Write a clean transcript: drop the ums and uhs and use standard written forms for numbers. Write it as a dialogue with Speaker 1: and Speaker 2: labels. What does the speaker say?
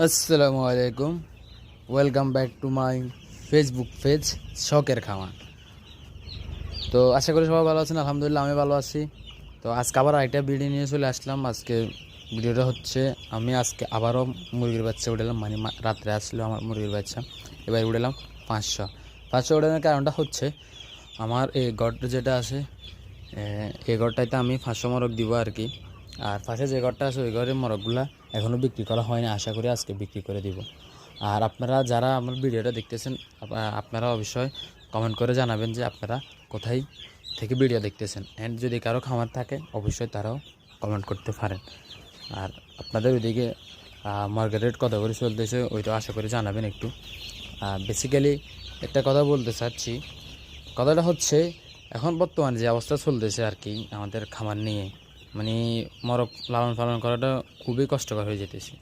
Speaker 1: আসসালামু আলাইকুম, welcome back to my Facebook page শখের খামার। তো আশা করি সবাই ভালো আছেন। আলহামদুলিল্লাহ আমি ভালো আছি। তো আজকে আবার একটা ভিডিও নিয়ে চলে আসলাম। আজকে ভিডিওটা হচ্ছে আমি আজকে আবারও মুরগির বাচ্চা উঠালাম, মানে রাত্রে আসলো আমার মুরগির বাচ্চা, এবার উঠালাম 500 উঠানোর কারণটা হচ্ছে আমার এই ঘরটা যেটা আছে, এই ঘরটাতে আমি 500 মোরগ দিব আর কি। আর পাশে যে ঘরটা আছে ওই ঘরের মোরগগুলা এখনও বিক্রি করা হয়নি, আশা করি আজকে বিক্রি করে দিব। আর আপনারা যারা আমার ভিডিওটা দেখতেছেন আপনারা অবশ্যই কমেন্ট করে জানাবেন যে আপনারা কোথায় থেকে ভিডিও দেখতেছেন, অ্যান্ড যদি কারো খামার থাকে অবশ্যই তারাও কমেন্ট করতে পারেন। আর আপনাদের ওইদিকে মার্কেট রেট কত করে চলতেছে ওইটা আশা করি জানাবেন একটু। বেসিক্যালি একটা কথা বলতে চাচ্ছি, কথাটা হচ্ছে এখন বর্তমানে যে অবস্থা চলতেছে আর কি আমাদের খামার নিয়ে, মানে মোরগ লালন পালন করাটা খুবই কষ্টকর হয়ে যেতেছে।